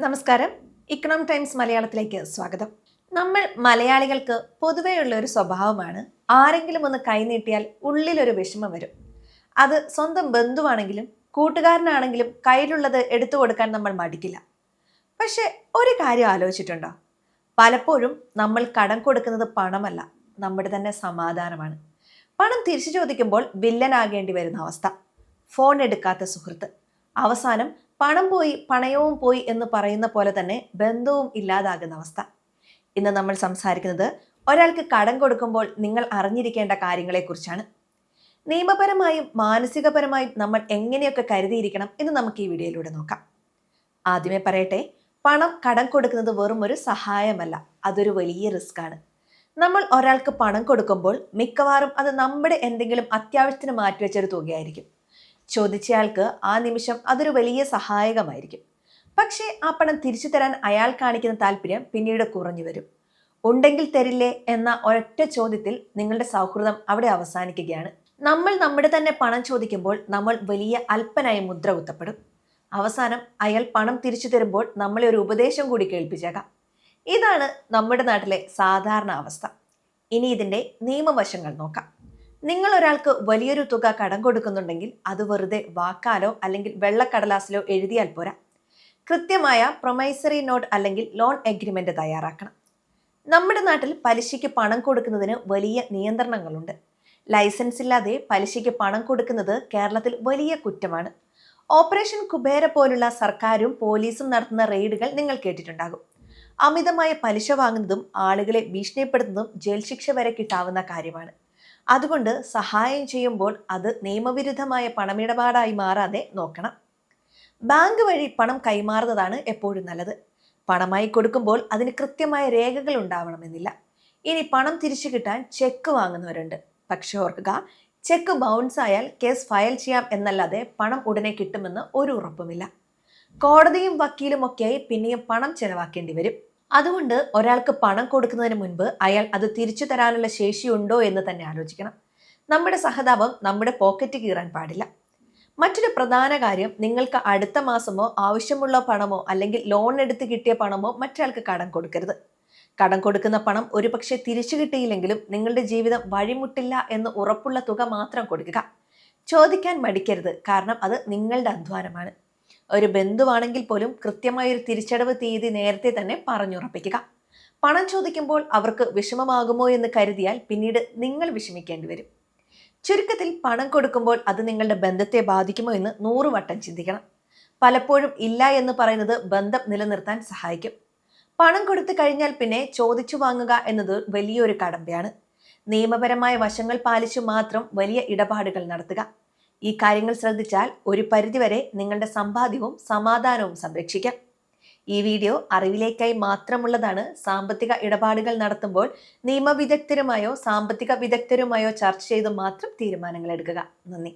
നമസ്കാരം. Economic times മലയാളത്തിലേക്ക് സ്വാഗതം. നമ്മൾ മലയാളികൾക്ക് പൊതുവെയുള്ള ഒരു സ്വഭാവമാണ് ആരെങ്കിലും ഒന്ന് കൈനീട്ടിയാൽ ഉള്ളിലൊരു വിഷമം വരും. അത് സ്വന്തം ബന്ധുവാണെങ്കിലും കൂട്ടുകാരനാണെങ്കിലും കയ്യിലുള്ളത് എടുത്തു കൊടുക്കാൻ നമ്മൾ മടിക്കില്ല. പക്ഷെ ഒരു കാര്യം ആലോചിച്ചിട്ടുണ്ടോ? പലപ്പോഴും നമ്മൾ കടം കൊടുക്കുന്നത് പണമല്ല, നമ്മുടെ തന്നെ സമാധാനമാണ്. പണം തിരിച്ചു ചോദിക്കുമ്പോൾ വില്ലനാകേണ്ടി വരുന്ന അവസ്ഥ, ഫോൺ എടുക്കാത്ത സുഹൃത്ത്, അവസാനം പണം പോയി പണയവും പോയി എന്ന് പറയുന്ന പോലെ തന്നെ ബന്ധവും ഇല്ലാതാകുന്ന അവസ്ഥ. ഇന്ന് നമ്മൾ സംസാരിക്കുന്നത് ഒരാൾക്ക് കടം കൊടുക്കുമ്പോൾ നിങ്ങൾ അറിഞ്ഞിരിക്കേണ്ട കാര്യങ്ങളെക്കുറിച്ചാണ്. നിയമപരമായും മാനസികപരമായും നമ്മൾ എങ്ങനെയൊക്കെ കരുതിയിരിക്കണം എന്ന് നമുക്ക് ഈ വീഡിയോയിലൂടെ നോക്കാം. ആദ്യമേ പറയട്ടെ, പണം കടം കൊടുക്കുന്നത് വെറും ഒരു സഹായമല്ല, അതൊരു വലിയ റിസ്ക് ആണ്. നമ്മൾ ഒരാൾക്ക് പണം കൊടുക്കുമ്പോൾ മിക്കവാറും അത് നമ്മുടെ എന്തെങ്കിലും അത്യാവശ്യത്തിന് മാറ്റിവെച്ചൊരു തുകയായിരിക്കും. ചോദിച്ചയാൾക്ക് ആ നിമിഷം അതൊരു വലിയ സഹായകമായിരിക്കും. പക്ഷേ ആ പണം തിരിച്ചു തരാൻ അയാൾ കാണിക്കുന്ന താല്പര്യം പിന്നീട് കുറഞ്ഞു വരും. ഉണ്ടെങ്കിൽ തരില്ലേ എന്ന ഒരൊറ്റ ചോദ്യത്തിൽ നിങ്ങളുടെ സൗഹൃദം അവിടെ അവസാനിക്കുകയാണ്. നമ്മൾ നമ്മുടെ തന്നെ പണം ചോദിക്കുമ്പോൾ നമ്മൾ വലിയ അല്പനായി മുദ്ര കുത്തപ്പെടും. അവസാനം അയാൾ പണം തിരിച്ചു തരുമ്പോൾ നമ്മളെ ഒരു ഉപദേശം കൂടി കേൾപ്പിച്ചേക്കാം. ഇതാണ് നമ്മുടെ നാട്ടിലെ സാധാരണ അവസ്ഥ. ഇനി ഇതിൻ്റെ നിയമവശങ്ങൾ നോക്കാം. നിങ്ങൾ ഒരാൾക്ക് വലിയൊരു തുക കടം കൊടുക്കുന്നുണ്ടെങ്കിൽ അത് വെറുതെ വാക്കാലോ അല്ലെങ്കിൽ വെള്ളക്കടലാസിലോ എഴുതിയാൽ പോരാ. കൃത്യമായ പ്രൊമൈസറി നോട്ട് അല്ലെങ്കിൽ ലോൺ എഗ്രിമെന്റ് തയ്യാറാക്കണം. നമ്മുടെ നാട്ടിൽ പലിശയ്ക്ക് പണം കൊടുക്കുന്നതിന് വലിയ നിയന്ത്രണങ്ങളുണ്ട്. ലൈസൻസ് ഇല്ലാതെ പലിശയ്ക്ക് പണം കൊടുക്കുന്നത് കേരളത്തിൽ വലിയ കുറ്റമാണ്. ഓപ്പറേഷൻ കുബേര പോലുള്ള സർക്കാരും പോലീസും നടത്തുന്ന റെയ്ഡുകൾ നിങ്ങൾ കേട്ടിട്ടുണ്ടാകും. അമിതമായ പലിശ വാങ്ങുന്നതും ആളുകളെ ഭീഷണിപ്പെടുത്തുന്നതും ജയിൽ ശിക്ഷ വരെ കിട്ടാവുന്ന കാര്യമാണ്. അതുകൊണ്ട് സഹായം ചെയ്യുമ്പോൾ അത് നിയമവിരുദ്ധമായ പണമിടപാടായി മാറാതെ നോക്കണം. ബാങ്ക് വഴി പണം കൈമാറുന്നതാണ് എപ്പോഴും നല്ലത്. പണമായി കൊടുക്കുമ്പോൾ അതിന് കൃത്യമായ രേഖകൾ ഉണ്ടാവണമെന്നില്ല. ഇനി പണം തിരിച്ചു കിട്ടാൻ ചെക്ക് വാങ്ങുന്നവരുണ്ട്. പക്ഷെ ഓർക്കുക, ചെക്ക് ബൗൺസ് ആയാൽ കേസ് ഫയൽ ചെയ്യാം എന്നല്ലാതെ പണം ഉടനെ കിട്ടുമെന്ന് ഒരു ഉറപ്പുമില്ല. കോടതിയും വക്കീലും ഒക്കെയായി പിന്നെയും പണം ചെലവാക്കേണ്ടി വരും. അതുകൊണ്ട് ഒരാൾക്ക് പണം കൊടുക്കുന്നതിന് മുൻപ് അയാൾ അത് തിരിച്ചു തരാനുള്ള ശേഷിയുണ്ടോ എന്ന് തന്നെ ആലോചിക്കണം. നമ്മുടെ സഹതാപം നമ്മുടെ പോക്കറ്റ് കീറാൻ പാടില്ല. മറ്റൊരു പ്രധാന കാര്യം, നിങ്ങൾക്ക് അടുത്ത മാസമോ ആവശ്യമുള്ള പണമോ അല്ലെങ്കിൽ ലോൺ എടുത്ത് കിട്ടിയ പണമോ മറ്റൊരാൾക്ക് കടം കൊടുക്കരുത്. കടം കൊടുക്കുന്ന പണം ഒരുപക്ഷെ തിരിച്ചു കിട്ടിയില്ലെങ്കിലും നിങ്ങളുടെ ജീവിതം വഴിമുട്ടില്ല എന്ന് ഉറപ്പുള്ള തുക മാത്രം കൊടുക്കുക. ചോദിക്കാൻ മടിക്കരുത്, കാരണം അത് നിങ്ങളുടെ അധ്വാനമാണ്. ഒരു ബന്ധുവാണെങ്കിൽ പോലും കൃത്യമായൊരു തിരിച്ചടവ് തീയതി നേരത്തെ തന്നെ പറഞ്ഞുറപ്പിക്കുക. പണം ചോദിക്കുമ്പോൾ അവർക്ക് വിഷമമാകുമോ എന്ന് കരുതിയാൽ പിന്നീട് നിങ്ങൾ വിഷമിക്കേണ്ടി വരും. ചുരുക്കത്തിൽ, പണം കൊടുക്കുമ്പോൾ അത് നിങ്ങളുടെ ബന്ധത്തെ ബാധിക്കുമോ എന്ന് 100 വട്ടം ചിന്തിക്കണം. പലപ്പോഴും ഇല്ല എന്ന് പറയുന്നത് ബന്ധം നിലനിർത്താൻ സഹായിക്കും. പണം കൊടുത്തു കഴിഞ്ഞാൽ പിന്നെ ചോദിച്ചു വാങ്ങുക എന്നത് വലിയൊരു കടമ്പയാണ്. നിയമപരമായ വശങ്ങൾ പാലിച്ചു മാത്രം വലിയ ഇടപാടുകൾ നടത്തുക. ഈ കാര്യങ്ങൾ ശ്രദ്ധിച്ചാൽ ഒരു പരിധിവരെ നിങ്ങളുടെ സമ്പാദ്യവും സമാധാനവും സംരക്ഷിക്കാം. ഈ വീഡിയോ അറിവിലേക്കായി മാത്രമുള്ളതാണ്. സാമ്പത്തിക ഇടപാടുകൾ നടത്തുമ്പോൾ നിയമവിദഗ്ധരുമായോ സാമ്പത്തിക വിദഗ്ധരുമായോ ചർച്ച ചെയ്ത് മാത്രം തീരുമാനങ്ങൾ എടുക്കുക. നന്ദി.